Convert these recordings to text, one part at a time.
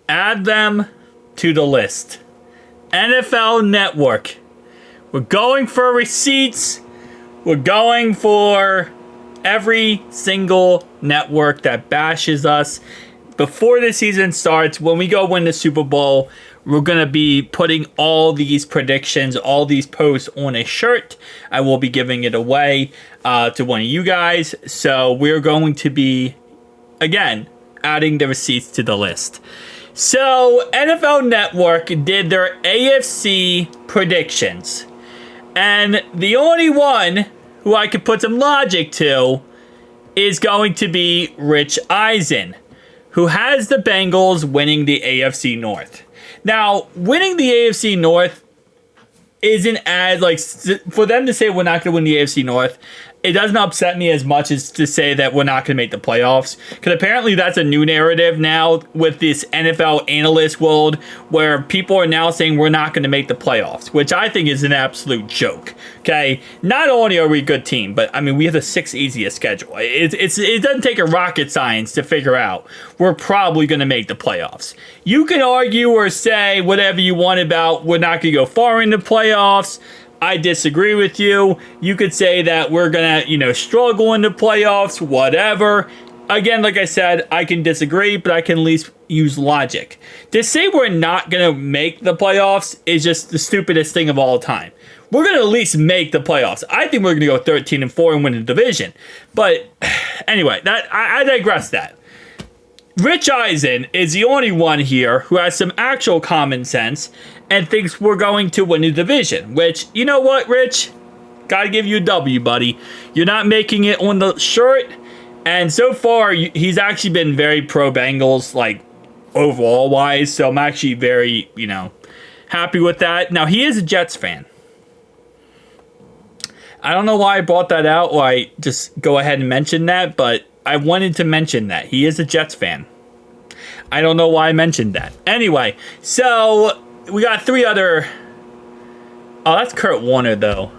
Add them to the list. NFL Network. We're going for receipts. We're going for every single network that bashes us. Before the season starts, when we go win the Super Bowl, we're going to be putting all these predictions, all these posts on a shirt. I will be giving it away to one of you guys. So we're going to be, again, adding the receipts to the list. So NFL Network did their AFC predictions. And the only one who I could put some logic to is going to be Rich Eisen, who has the Bengals winning the AFC North. Now, winning the AFC North isn't as, like, for them to say we're not going to win the AFC North, it doesn't upset me as much as to say that we're not going to make the playoffs. Because apparently that's a new narrative now with this NFL analyst world where people are now saying we're not going to make the playoffs, which I think is an absolute joke. Okay? Not only are we a good team, but, I mean, we have the 6th easiest schedule. It doesn't take a rocket science to figure out we're probably going to make the playoffs. You can argue or say whatever you want about we're not going to go far in the playoffs. I disagree with you. You could say that we're going to, struggle in the playoffs, whatever. Again, like I said, I can disagree, but I can at least use logic. To say we're not going to make the playoffs is just the stupidest thing of all time. We're going to at least make the playoffs. I think we're going to go 13-4 and win the division. But anyway, I digress that. Rich Eisen is the only one here who has some actual common sense and thinks we're going to win the division, which, you know what, Rich? Gotta give you a W, buddy. You're not making it on the shirt, and so far, he's actually been very pro-Bengals, like, overall-wise, so I'm actually very, happy with that. Now, he is a Jets fan. I don't know why I brought that out, or I just go ahead and mention that, but I wanted to mention that. He is a Jets fan. I don't know why I mentioned that. Anyway, so we got 3 other... Oh, that's Kurt Warner, though.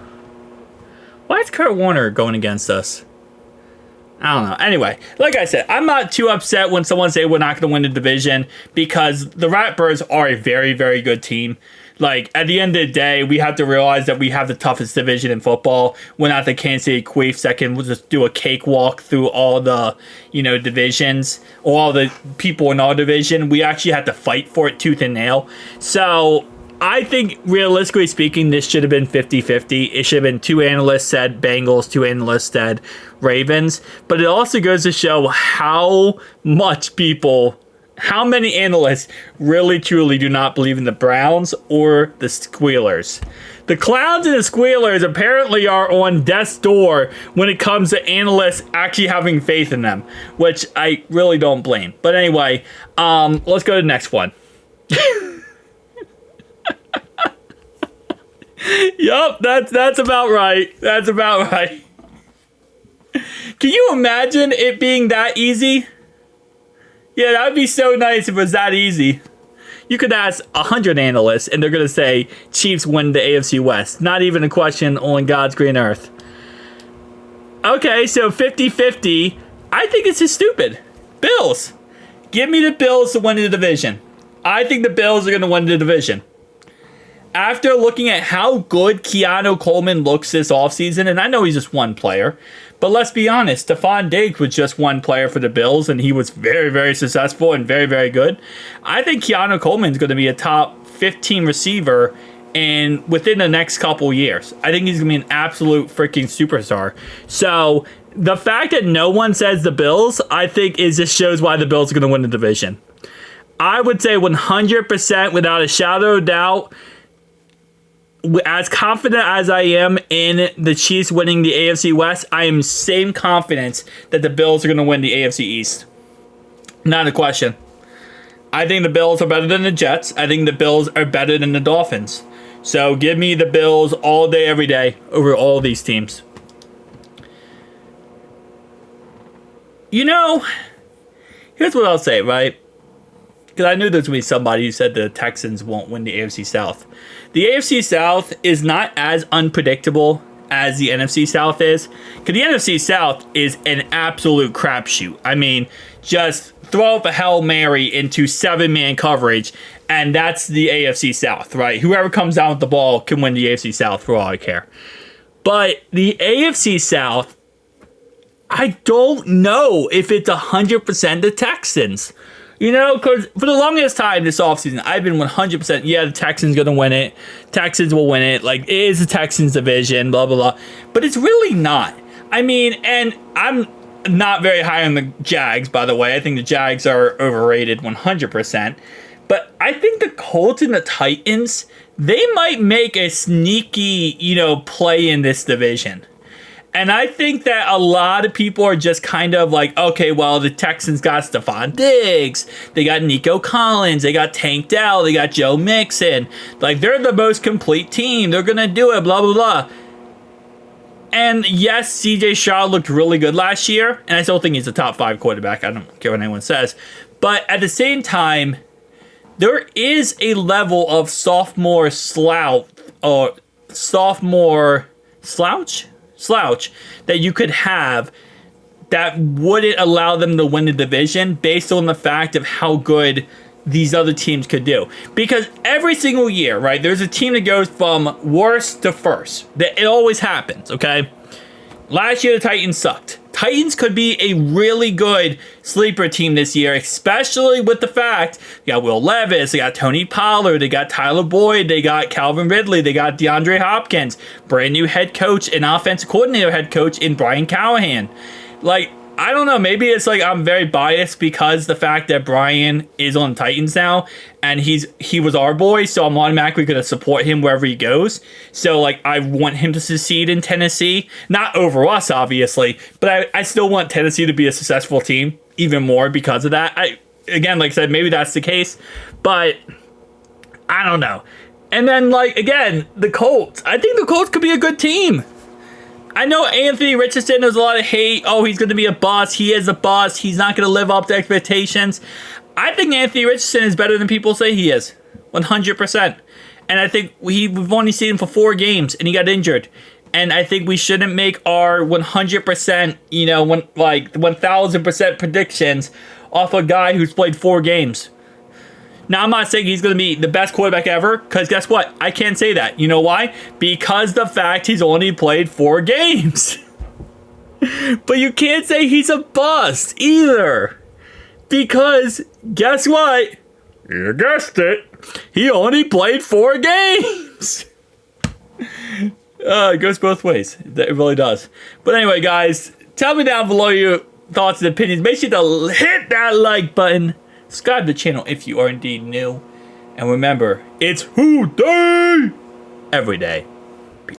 Why is Kurt Warner going against us? I don't know. Anyway, like I said, I'm not too upset when someone say we're not going to win the division because the Ratbirds are a very, very good team. Like, at the end of the day, we have to realize that we have the toughest division in football. We're not the Kansas City Chiefs that can just do a cakewalk through all the, divisions, or all the people in our division. We actually have to fight for it tooth and nail. So, I think, realistically speaking, this should have been 50-50. It should have been 2 analysts said Bengals, 2 analysts said Ravens. But it also goes to show how many analysts really truly do not believe in the Browns or the Squealers. The Clowns and the Squealers apparently are on death's door when it comes to analysts actually having faith in them, which I really don't blame. But anyway, let's go to the next one. Yup, that's about right. That's about right. Can you imagine it being that easy? Yeah, that would be so nice if it was that easy. You could ask 100 analysts, and they're going to say Chiefs win the AFC West. Not even a question on God's green earth. Okay, so 50-50. I think it's just stupid. Bills. Give me the Bills to win the division. I think the Bills are going to win the division. After looking at how good Keanu Coleman looks this offseason, and I know he's just one player, but let's be honest, Stephon Diggs was just one player for the Bills, and he was very, very successful and very, very good. I think Keanu Coleman's going to be a top 15 receiver within the next couple years. I think he's going to be an absolute freaking superstar. So the fact that no one says the Bills, I think just shows why the Bills are going to win the division. I would say 100% without a shadow of doubt, as confident as I am in the Chiefs winning the AFC West, I am same confidence that the Bills are going to win the AFC East. Not a question. I think the Bills are better than the Jets. I think the Bills are better than the Dolphins. So give me the Bills all day, every day over all these teams. Here's what I'll say, right? Because I knew there was going to be somebody who said the Texans won't win the AFC South. The AFC South is not as unpredictable as the NFC South is. Because the NFC South is an absolute crapshoot. I mean, just throw up a Hail Mary into 7-man coverage, and that's the AFC South, right? Whoever comes down with the ball can win the AFC South for all I care. But the AFC South, I don't know if it's 100% the Texans. You know, because for the longest time this offseason, I've been 100%, yeah, the Texans going to win it. Texans will win it. Like, it is the Texans division, blah, blah, blah. But it's really not. I mean, and I'm not very high on the Jags, by the way. I think the Jags are overrated 100%. But I think the Colts and the Titans, they might make a sneaky, play in this division. And I think that a lot of people are just kind of like, okay, well, the Texans got Stephon Diggs, they got Nico Collins, they got Tank Dell, they got Joe Mixon. Like, they're the most complete team. They're going to do it, blah, blah, blah. And yes, CJ Stroud looked really good last year, and I still think he's a top 5 quarterback. I don't care what anyone says. But at the same time, there is a level of sophomore slouch that you could have that wouldn't allow them to win the division based on the fact of how good these other teams could do. Because every single year, right, there's a team that goes from worst to first. It always happens, okay? Last year, the Titans sucked. Titans could be a really good sleeper team this year, especially with the fact they got Will Levis, they got Tony Pollard, they got Tyler Boyd, they got Calvin Ridley, they got DeAndre Hopkins, brand new head coach and offensive coordinator head coach in Brian Callahan. Like, I don't know, maybe it's like I'm very biased because the fact that Brian is on Titans now and he was our boy, so I'm automatically going to support him wherever he goes. So, like, I want him to succeed in Tennessee. Not over us, obviously, but I still want Tennessee to be a successful team even more because of that. Again, like I said, maybe that's the case, but I don't know. And then, like, again, the Colts. I think the Colts could be a good team. I know Anthony Richardson, there's a lot of hate. Oh, he's going to be a bust. He is a bust. He's not going to live up to expectations. I think Anthony Richardson is better than people say he is. 100%. And I think we've only seen him for 4 games, and he got injured. And I think we shouldn't make our 100%, 1,000% predictions off a guy who's played 4 games. Now, I'm not saying he's going to be the best quarterback ever, because guess what? I can't say that. You know why? Because the fact he's only played 4 games. But you can't say he's a bust either. Because guess what? You guessed it. He only played 4 games. It goes both ways. It really does. But anyway, guys, tell me down below your thoughts and opinions. Make sure to hit that like button. Subscribe to the channel if you are indeed new. And remember, it's Who Day every day.